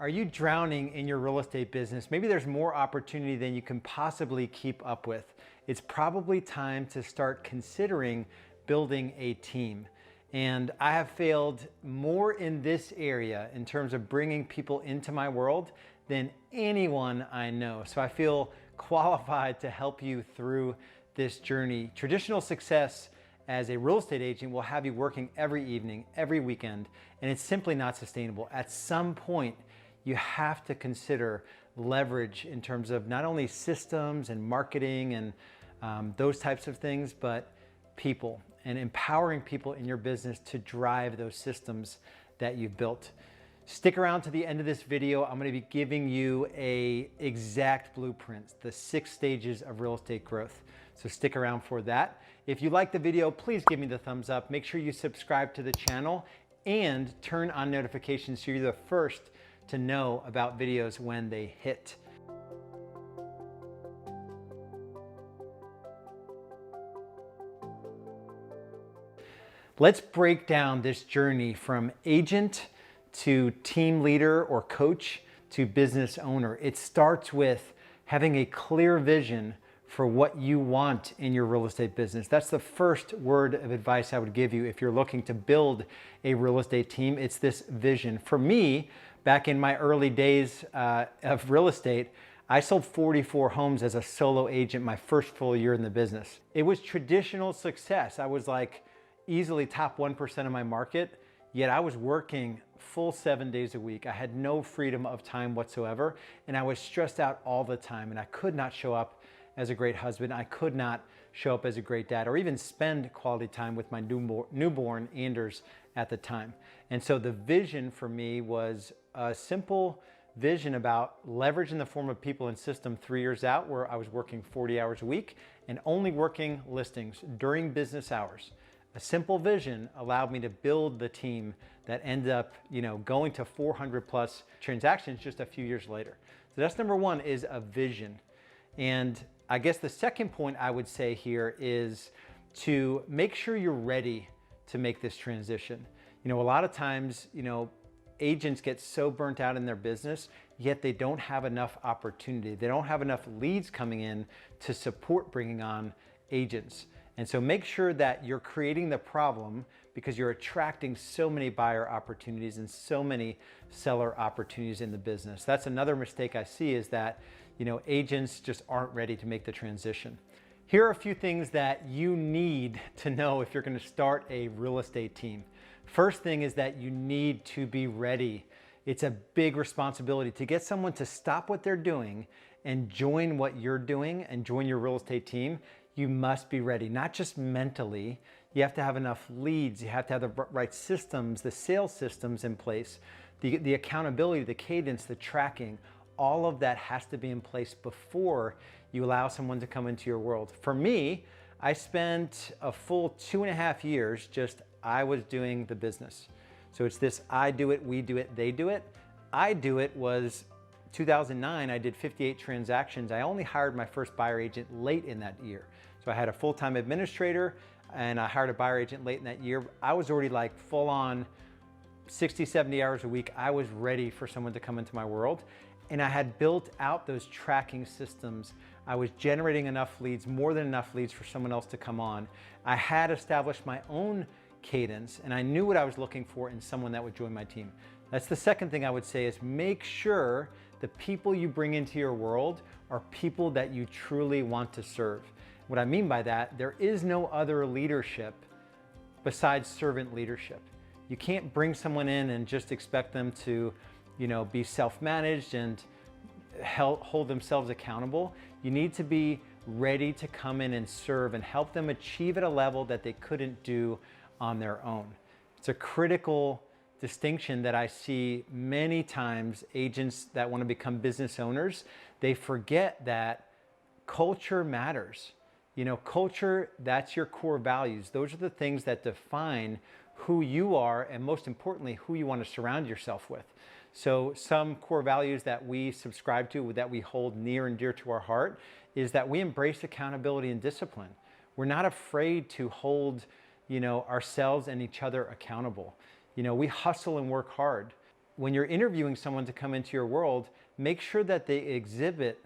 Are you drowning in your real estate business? Maybe there's more opportunity than you can possibly keep up with. It's probably time to start considering building a team. And I have failed more in this area in terms of bringing people into my world than anyone I know. So I feel qualified to help you through this journey. Traditional success as a real estate agent will have you working every evening, every weekend, and it's simply not sustainable. At some point, you have to consider leverage in terms of not only systems and marketing and those types of things, but people and empowering people in your business to drive those systems that you've built. Stick around to the end of this video. I'm going to be giving you an exact blueprint, the 6 stages of real estate growth. So stick around for that. If you like the video, please give me the thumbs up. Make sure you subscribe to the channel and turn on notifications so you're the first to know about videos when they hit. Let's break down this journey from agent to team leader or coach to business owner. It starts with having a clear vision for what you want in your real estate business. That's the first word of advice I would give you if you're looking to build a real estate team. It's this vision. For me, back in my early days of real estate, I sold 44 homes as a solo agent my first full year in the business. It was traditional success. I was like easily top 1% of my market, yet I was working full 7 days a week. I had no freedom of time whatsoever, and I was stressed out all the time, and I could not show up as a great husband. I could not show up as a great dad or even spend quality time with my newborn Anders at the time. And so the vision for me was a simple vision about leveraging the form of people and system 3 years out, where I was working 40 hours a week and only working listings during business hours. A simple vision allowed me to build the team that ended up, going to 400 plus transactions just a few years later. So that's number one, is a vision. And I guess the second point I would say here is to make sure you're ready to make this transition. A lot of times, agents get so burnt out in their business, yet they don't have enough opportunity. They don't have enough leads coming in to support bringing on agents. And so make sure that you're creating the problem, because you're attracting so many buyer opportunities and so many seller opportunities in the business. That's another mistake I see, is that agents just aren't ready to make the transition. Here are a few things that you need to know if you're going to start a real estate team. First thing is that you need to be ready. It's a big responsibility to get someone to stop what they're doing and join what you're doing and join your real estate team. You must be ready, not just mentally. You have to have enough leads. You have to have the right systems, the sales systems in place, the accountability, the cadence, the tracking. All of that has to be in place before you allow someone to come into your world. For me, I spent a full 2.5 years I was doing the business. So it's this I do it, we do it, they do it. I do it was 2009, I did 58 transactions. I only hired my first buyer agent late in that year. So I had a full-time administrator and I hired a buyer agent late in that year. I was already like full on 60, 70 hours a week. I was ready for someone to come into my world. And I had built out those tracking systems. I was generating enough leads, more than enough leads for someone else to come on. I had established my own cadence, and I knew what I was looking for in someone that would join my team. That's the second thing I would say, is make sure the people you bring into your world are people that you truly want to serve. What I mean by that, there is no other leadership besides servant leadership. You can't bring someone in and just expect them to be self-managed and hold themselves accountable. You need to be ready to come in and serve and help them achieve at a level that they couldn't do on their own. It's a critical distinction that I see many times. Agents that want to become business owners, they forget that culture matters. Culture, that's your core values. Those are the things that define who you are, and most importantly, who you want to surround yourself with. So some core values that we subscribe to, that we hold near and dear to our heart, is that we embrace accountability and discipline. We're not afraid to hold, ourselves and each other accountable. We hustle and work hard. when you're interviewing someone to come into your world, make sure that they exhibit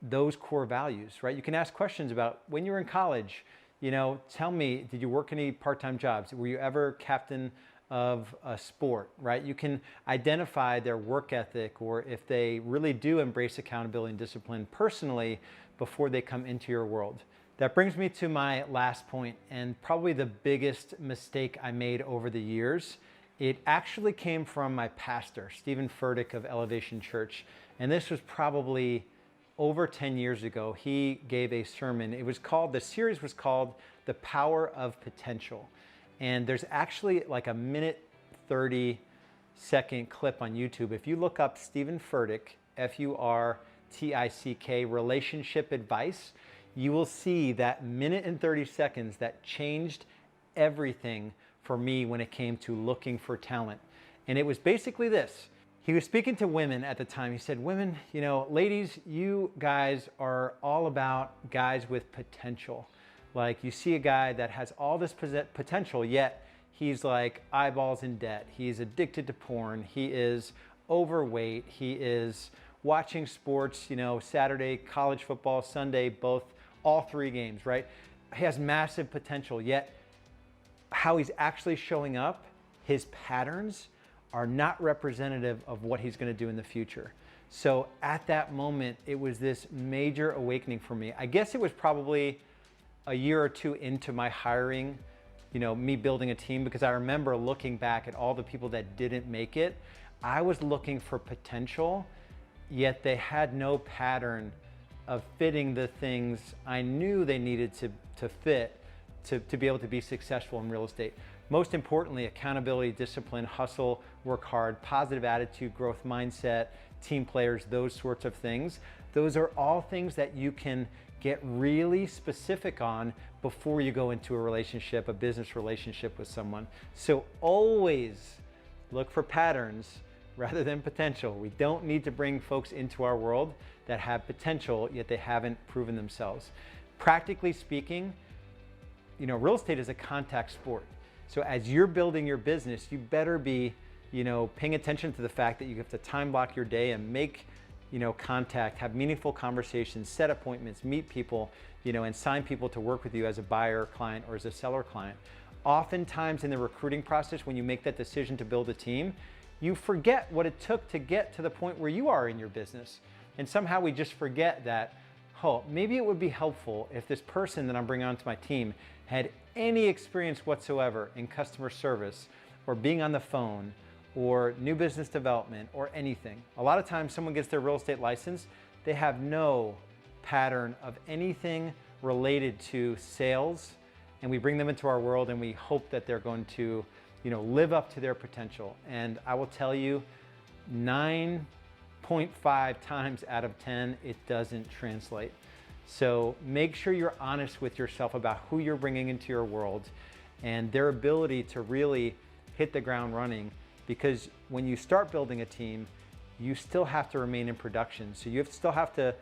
those core values, right? You can ask questions about when you were in college, tell me, did you work any part-time jobs? Were you ever captain of a sport, right? You can identify their work ethic, or if they really do embrace accountability and discipline personally before they come into your world. That brings me to my last point, and probably the biggest mistake I made over the years. It actually came from my pastor, Steven Furtick of Elevation Church. And this was probably over 10 years ago. He gave a sermon. The series was called The Power of Potential. And there's actually like a minute 30-second clip on YouTube. If you look up Steven Furtick, F-U-R-T-I-C-K, relationship advice, you will see that minute and 30 seconds that changed everything for me when it came to looking for talent. And it was basically this. He was speaking to women at the time. He said, women, ladies, you guys are all about guys with potential. Like, you see a guy that has all this potential, yet he's like eyeballs in debt. He's addicted to porn. He is overweight. He is watching sports, Saturday, college football, Sunday, all three games, right? He has massive potential, yet how he's actually showing up, his patterns are not representative of what he's going to do in the future. So at that moment, it was this major awakening for me. I guess it was probably a year or two into my hiring, me building a team, because I remember looking back at all the people that didn't make it. I was looking for potential, yet they had no pattern of fitting the things I knew they needed to fit to be able to be successful in real estate. Most importantly, accountability, discipline, hustle, work hard, positive attitude, growth mindset, team players, those sorts of things. Those are all things that you can get really specific on before you go into a relationship, a business relationship with someone. So always look for patterns rather than potential. We don't need to bring folks into our world that have potential, yet they haven't proven themselves. Practically speaking, real estate is a contact sport. So as you're building your business, you better be, paying attention to the fact that you have to time block your day and make, contact, have meaningful conversations, set appointments, meet people, and sign people to work with you as a buyer client or as a seller client. Oftentimes in the recruiting process, when you make that decision to build a team, you forget what it took to get to the point where you are in your business. And somehow we just forget that, maybe it would be helpful if this person that I'm bringing onto my team had any experience whatsoever in customer service or being on the phone or new business development or anything. A lot of times someone gets their real estate license, they have no pattern of anything related to sales, and we bring them into our world and we hope that they're going to live up to their potential. And I will tell you, 9.5 times out of 10, it doesn't translate. So make sure you're honest with yourself about who you're bringing into your world and their ability to really hit the ground running. Because when you start building a team, you still have to remain in production. So you still have to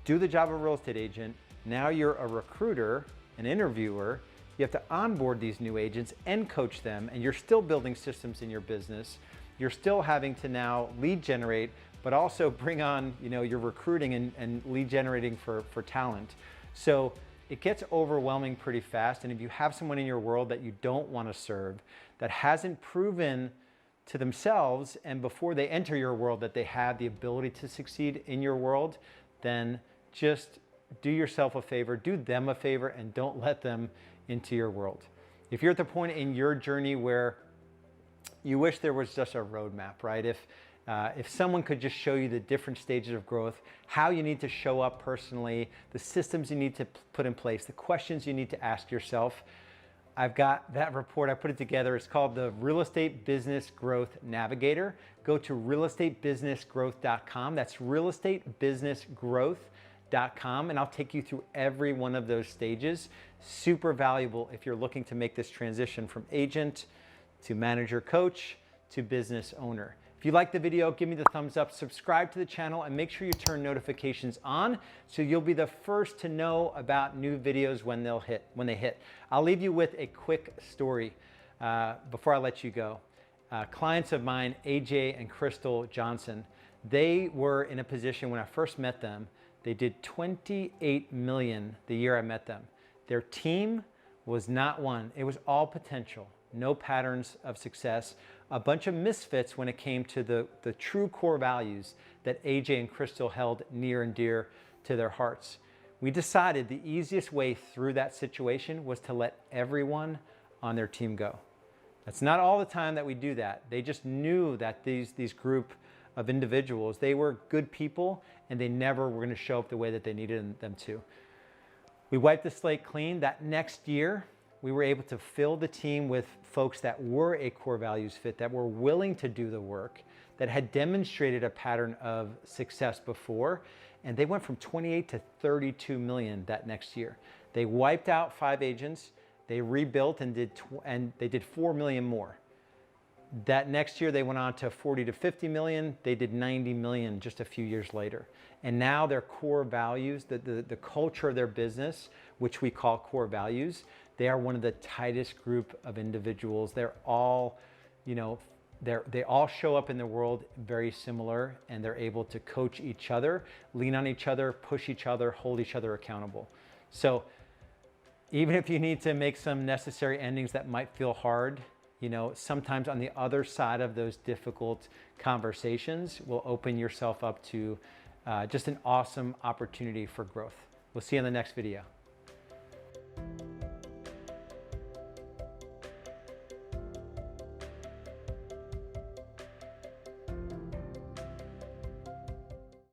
do the job of a real estate agent. Now you're a recruiter, an interviewer. You have to onboard these new agents and coach them, and you're still building systems in your business. You're still having to now lead generate, but also bring on your recruiting and lead generating for talent. So it gets overwhelming pretty fast. And if you have someone in your world that you don't want to serve, that hasn't proven to themselves and before they enter your world that they have the ability to succeed in your world, then just do yourself a favor, do them a favor, and don't let them into your world. If you're at the point in your journey where you wish there was just a roadmap, right? If someone could just show you the different stages of growth, how you need to show up personally, the systems you need to put in place, the questions you need to ask yourself, I've got that report. I put it together. It's called the Real Estate Business Growth Navigator. Go to realestatebusinessgrowth.com. That's realestatebusinessgrowth.com, and I'll take you through every one of those stages. Super valuable if you're looking to make this transition from agent to manager coach to business owner. If you like the video, give me the thumbs up, subscribe to the channel, and make sure you turn notifications on so you'll be the first to know about new videos when they hit. I'll leave you with a quick story before I let you go. clients of mine, AJ and Crystal Johnson, they were in a position when I first met them, they did 28 million the year I met them. Their team was not one, it was all potential, no patterns of success, a bunch of misfits when it came to the true core values that AJ and Crystal held near and dear to their hearts. We decided the easiest way through that situation was to let everyone on their team go. That's not all the time that we do that. They just knew that these group of individuals, they were good people and they never were going to show up the way that they needed them to. We wiped the slate clean. That next year, we were able to fill the team with folks that were a core values fit, that were willing to do the work, that had demonstrated a pattern of success before, and they went from 28 to 32 million that next year. They wiped out 5 agents, they rebuilt and they did 4 million more. That next year they went on to 40 to 50 million, they did 90 million just a few years later. And now their core values, the culture of their business, which we call core values, they are one of the tightest group of individuals. They're all, they all show up in the world very similar, and they're able to coach each other, lean on each other, push each other, hold each other accountable. So even if you need to make some necessary endings that might feel hard, sometimes on the other side of those difficult conversations will open yourself up to just an awesome opportunity for growth. We'll see you in the next video.